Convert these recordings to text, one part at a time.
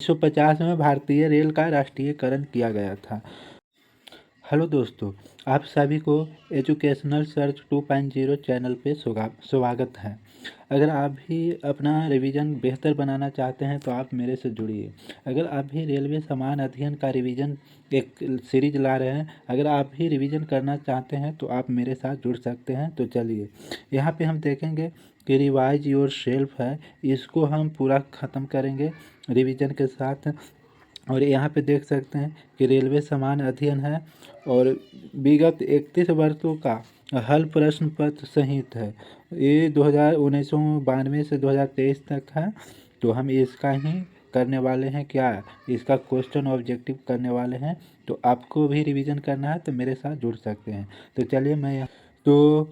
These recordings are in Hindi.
1950 में भारतीय रेल का राष्ट्रीयकरण किया गया था। हेलो दोस्तों, आप सभी को एजुकेशनल सर्च 2.0 चैनल पे स्वागत है। अगर आप भी अपना रिवीजन बेहतर बनाना चाहते हैं तो आप मेरे से जुड़िए। अगर आप भी रेलवे समान अध्ययन का रिवीजन एक सीरीज ला रहे हैं, अगर आप भी रिवीजन करना चाहते हैं तो आप मेरे साथ जुड़ सकते हैं। तो चलिए, यहाँ पे हम देखेंगे कि रिवाइज योर सेल्फ है, इसको हम पूरा ख़त्म करेंगे रिवीजन के साथ। और यहाँ पे देख सकते हैं कि रेलवे समान अध्ययन है और विगत 31 वर्षों का हल प्रश्न पत्र सहित है। ये 1992 से 2023 तक है। तो हम इसका ही करने वाले हैं, क्या इसका क्वेश्चन ऑब्जेक्टिव करने वाले हैं। तो आपको भी रिवीजन करना है तो मेरे साथ जुड़ सकते हैं। तो चलिए तो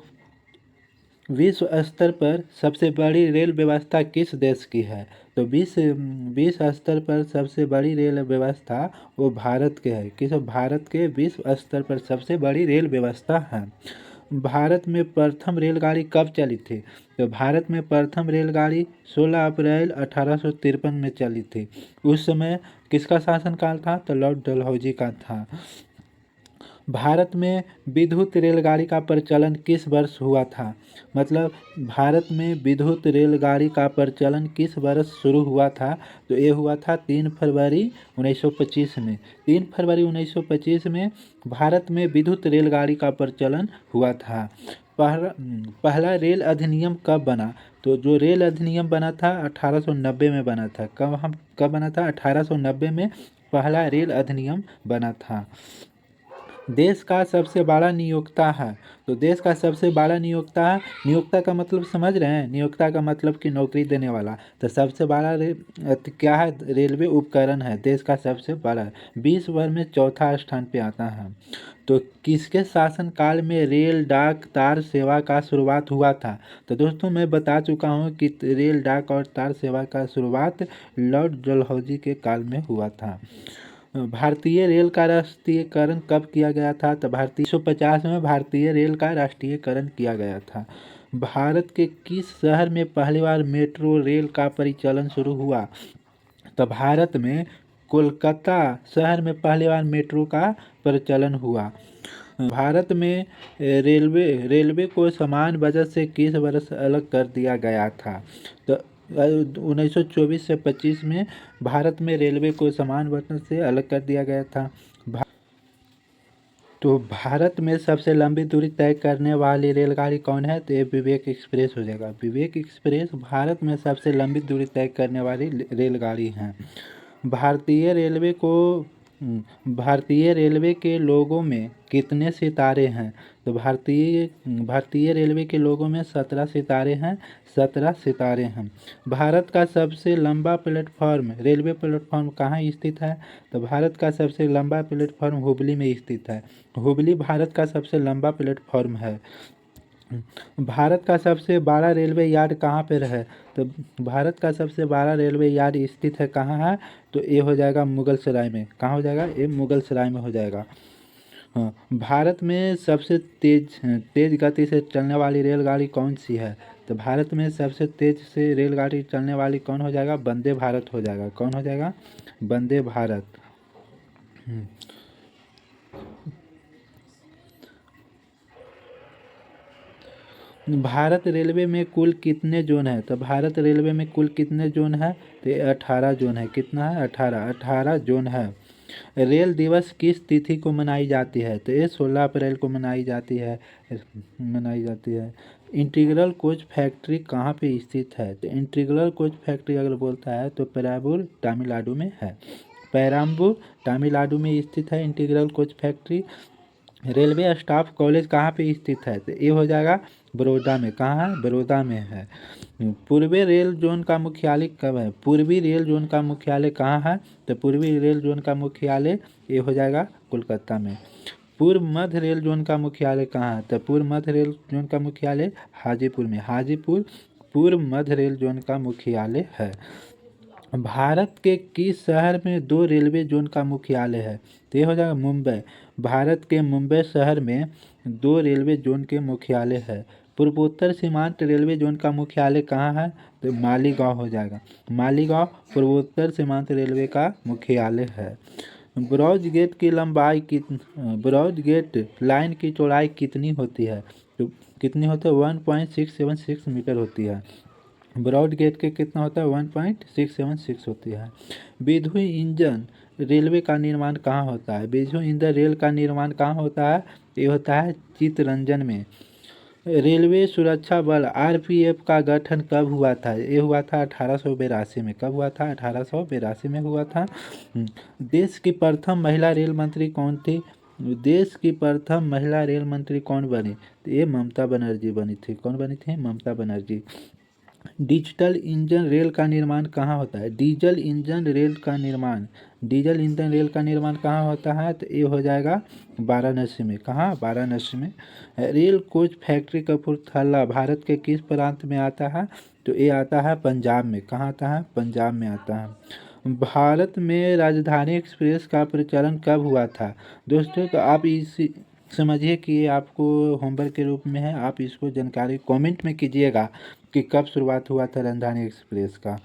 विश्व स्तर पर सबसे बड़ी रेल व्यवस्था किस देश की है? तो विश्व स्तर पर सबसे बड़ी रेल व्यवस्था वो भारत के है। किस भारत के विश्व स्तर पर सबसे बड़ी रेल व्यवस्था है। भारत में प्रथम रेलगाड़ी कब चली थी? तो भारत में प्रथम रेलगाड़ी 16 अप्रैल 1853 में चली थी। उस समय किसका शासनकाल था? तो लॉर्ड डलहौजी का था। भारत में विद्युत रेलगाड़ी का प्रचलन किस वर्ष हुआ था? मतलब भारत में विद्युत रेलगाड़ी का प्रचलन किस वर्ष शुरू हुआ था? तो ये हुआ था 3 फरवरी 1925 में। 3 फरवरी 1925 में भारत में विद्युत रेलगाड़ी का प्रचलन हुआ था। पहला रेल अधिनियम कब बना? तो जो रेल अधिनियम बना था 1890 में बना था। कब बना था? 1890 में पहला रेल अधिनियम बना था। देश का सबसे बड़ा नियोक्ता है। तो देश का सबसे बड़ा नियोक्ता है। नियोक्ता का मतलब समझ रहे हैं? नियोक्ता का मतलब कि नौकरी देने वाला। तो सबसे बड़ा क्या है? रेलवे उपकरण है, देश का सबसे बड़ा। विश्व भर में चौथा स्थान पे आता है। तो किसके शासनकाल में रेल डाक तार सेवा का शुरुआत हुआ था? तो दोस्तों, मैं बता चुका हूँ कि रेल डाक और तार सेवा का शुरुआत लॉर्ड डलहौजी के काल में हुआ था। भारतीय रेल का राष्ट्रीयकरण कब किया गया था? तो 1950 में भारतीय रेल का राष्ट्रीयकरण किया गया था। भारत के किस शहर में पहली बार मेट्रो रेल का परिचालन शुरू हुआ? तो भारत में कोलकाता शहर में पहली बार मेट्रो का परिचालन हुआ। भारत में रेलवे को समान बजट से किस वर्ष अलग कर दिया गया था? तो 1924 से 25 में भारत में रेलवे को समान बजट से अलग कर दिया गया था। तो भारत में सबसे लंबी दूरी तय करने वाली रेलगाड़ी कौन है? तो ये विवेक एक्सप्रेस हो जाएगा। विवेक एक्सप्रेस भारत में सबसे लंबी दूरी तय करने वाली रेलगाड़ी है। भारतीय रेलवे को भारतीय रेलवे के लोगों में कितने सितारे हैं? तो भारतीय रेलवे के लोगों में 17 सितारे हैं। 17 सितारे हैं। भारत का सबसे लंबा प्लेटफॉर्म रेलवे प्लेटफॉर्म कहाँ स्थित है? तो भारत का सबसे लंबा प्लेटफॉर्म हुबली में स्थित है। हुबली भारत का सबसे लंबा प्लेटफॉर्म है। भारत का सबसे बड़ा रेलवे यार्ड कहाँ पर है? तो भारत का सबसे बड़ा रेलवे यार्ड स्थित है कहाँ है? तो ये हो जाएगा मुगलसराय में। कहाँ हो जाएगा? ये मुगलसराय में हो जाएगा। हाँ, भारत में सबसे तेज गति से चलने वाली रेलगाड़ी कौन सी है? तो भारत में सबसे तेज से रेलगाड़ी चलने वाली कौन हो जाएगा? वंदे भारत हो जाएगा। कौन हो जाएगा? वंदे भारत। भारत रेलवे में कुल कितने जोन है? तो भारत रेलवे में कुल कितने जोन है? तो 18 जोन है। कितना है? 18 जोन है। रेल दिवस किस तिथि को मनाई जाती है? तो ये 16 अप्रैल को मनाई जाती है। इंटीग्रल कोच फैक्ट्री कहाँ पे स्थित है? तो इंटीग्रल कोच फैक्ट्री अगर बोलता है तो पेराम्बूर तमिलनाडु में है। पेराम्बूर तमिलनाडु में स्थित है integral coach factory. Railway staff college कहाँ पे स्थित है? तो ये हो जाएगा बड़ौदा में। कहाँ है? बड़ौदा में है। पूर्वी रेल जोन का मुख्यालय कब है? पूर्वी रेल जोन का मुख्यालय कहाँ है? तो पूर्वी रेल जोन का मुख्यालय ये हो जाएगा कोलकाता में। पूर्व मध्य रेल जोन का मुख्यालय कहाँ है? तो पूर्व मध्य रेल जोन का मुख्यालय हाजीपुर में। हाजीपुर पूर्व मध्य रेल जोन का मुख्यालय है। भारत के किस शहर में 2 रेलवे जोन का मुख्यालय है? तो ये हो जाएगा मुंबई। भारत के मुंबई शहर में 2 रेलवे जोन के मुख्यालय है। पूर्वोत्तर सीमांत रेलवे जोन का मुख्यालय कहाँ है? तो मालीगांव हो जाएगा। मालीगांव पूर्वोत्तर सीमांत रेलवे का मुख्यालय है। ब्रॉज गेट की लंबाई ब्रॉज गेट लाइन की चौड़ाई कितनी होती है? तो कितनी होती है? 1.676 मीटर होती है। ब्रॉड गेज के कितना होता है? 1.676 होती है। विद्युत इंजन रेलवे का निर्माण कहाँ होता है? विद्युत इंजन रेल का निर्माण कहाँ होता है? ये होता है चित्तरंजन में। रेलवे सुरक्षा बल आरपीएफ का गठन कब हुआ था? ये हुआ था 1882 में। कब हुआ था? 1882 में हुआ था। देश की प्रथम महिला रेल मंत्री कौन थी? देश की प्रथम महिला रेल मंत्री कौन बनी? तो ये ममता बनर्जी बनी थी। कौन बनी थी? Mamata Banerjee. Digital engine rail का निर्माण कहाँ होता है? डीजल इंजन रेल का निर्माण कहाँ होता है? तो ये हो जाएगा वाराणसी में। कहाँ? वाराणसी में। Rail coach factory Kapurthala Bharat के किस प्रांत में आता है? तो ये आता है पंजाब में। कहाँ आता है? पंजाब में आता है। भारत में राजधानी एक्सप्रेस का प्रचलन कब हुआ था? दोस्तों तो आप इसी समझिए कि ये आपको होमवर्क के रूप में है। आप इसको जानकारी कमेंट में कीजिएगा कि कब शुरुआत हुआ था राजधानी एक्सप्रेस का।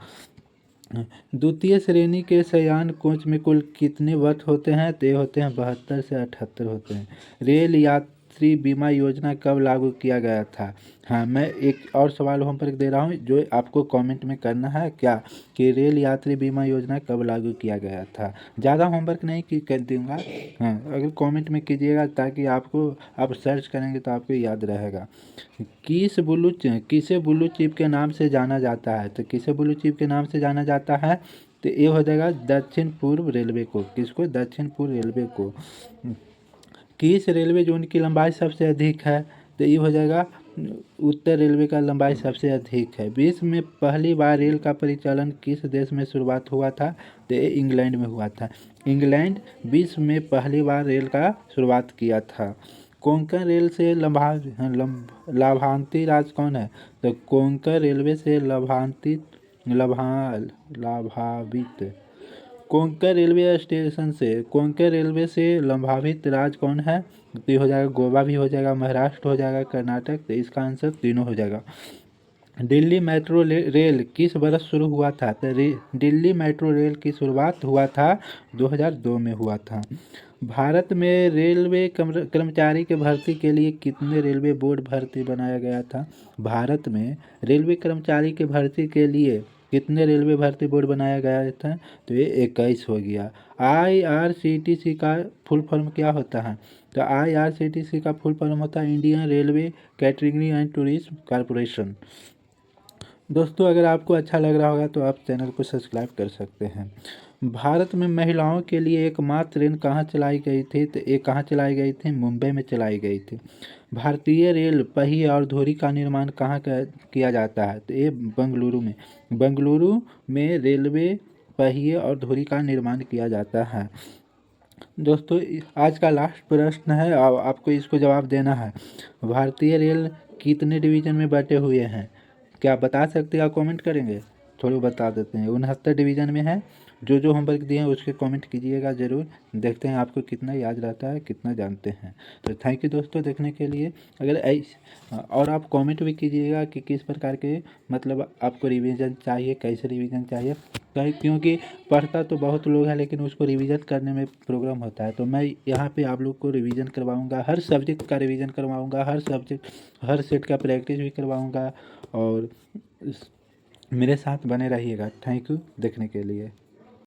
द्वितीय श्रेणी के शयन कोच में कुल कितने वर्ग होते हैं? तो ये होते हैं 72 से 78 होते हैं। रेल यात्री बीमा योजना कब लागू किया गया था? हाँ, मैं एक और सवाल होमवर्क दे रहा हूँ जो आपको कमेंट में करना है क्या कि रेल यात्री बीमा योजना कब लागू किया गया था। ज़्यादा होमवर्क नहीं की कर दूँगा। हाँ, अगर कमेंट में कीजिएगा ताकि आपको आप सर्च करेंगे तो आपको याद रहेगा। किसे ब्लू चिप के नाम से जाना जाता है? तो किसे ब्लू चिप के नाम से जाना जाता है? तो ये हो जाएगा दक्षिण पूर्व रेलवे को। किसको? दक्षिण पूर्व रेलवे को। किस रेलवे जोन की लंबाई सबसे अधिक है? तो ये हो जाएगा उत्तर रेलवे का लंबाई सबसे अधिक है। विश्व में पहली बार रेल का परिचालन किस देश में शुरुआत हुआ था? तो ये इंग्लैंड में हुआ था। इंग्लैंड विश्व में पहली बार रेल का शुरुआत किया था। कोंकण रेल से लाभांती राज्य कौन है? तो कोंकण रेलवे से लाभावित कोंकण रेलवे से लाभावित राज्य कौन है? तो ये हो जाएगा गोवा भी हो जाएगा, महाराष्ट्र हो जाएगा, कर्नाटक। तो इसका आंसर तीनों हो जाएगा। दिल्ली मेट्रो रेल किस वर्ष शुरू हुआ था? तो दिल्ली मेट्रो रेल की शुरुआत हुआ था 2002 में हुआ था। भारत में रेलवे कर्मचारी के भर्ती के लिए कितने रेलवे बोर्ड भर्ती बनाया गया था? भारत में रेलवे कर्मचारी के भर्ती के लिए कितने रेलवे भर्ती बोर्ड बनाया गया था? तो ये 21 हो गया। IRCTC का फुल फॉर्म क्या होता है? तो IRCTC का फुल फॉर्म होता है Indian railway catering and tourism corporation. दोस्तों अगर आपको अच्छा लग रहा होगा तो आप चैनल को सब्सक्राइब कर सकते हैं। भारत में महिलाओं के लिए एकमात्र ट्रेन कहाँ चलाई गई थी? तो ये कहाँ चलाई गई थी? मुंबई में चलाई गई थी। भारतीय रेल पहिए और धुरी का निर्माण कहाँ किया जाता है? तो ये बेंगलुरु में रेलवे पहिए और धुरी का निर्माण किया जाता है। दोस्तों आज का लास्ट प्रश्न है, आपको इसको जवाब देना है। भारतीय रेल कितने डिवीज़न में बटे हुए हैं? क्या बता सकते हैं? आप कमेंट करेंगे? थोड़ा बता देते हैं। 69 डिवीज़न में है। जो होमवर्क दिए हैं उसके कमेंट कीजिएगा ज़रूर। देखते हैं आपको कितना याद रहता है, कितना जानते हैं। तो थैंक यू दोस्तों देखने के लिए। अगर और आप कमेंट भी कीजिएगा कि किस प्रकार के मतलब आपको रिवीजन चाहिए, कैसे रिवीजन चाहिए। क्योंकि पढ़ता तो बहुत लोग हैं लेकिन उसको रिवीजन करने में प्रॉब्लम होता है। तो मैं यहाँ पे आप लोग को रिवीजन करवाऊँगा, हर सब्जेक्ट का रिवीजन करवाऊँगा, हर सेट का प्रैक्टिस भी करवाऊँगा। और मेरे साथ बने रहिएगा। थैंक यू देखने के लिए।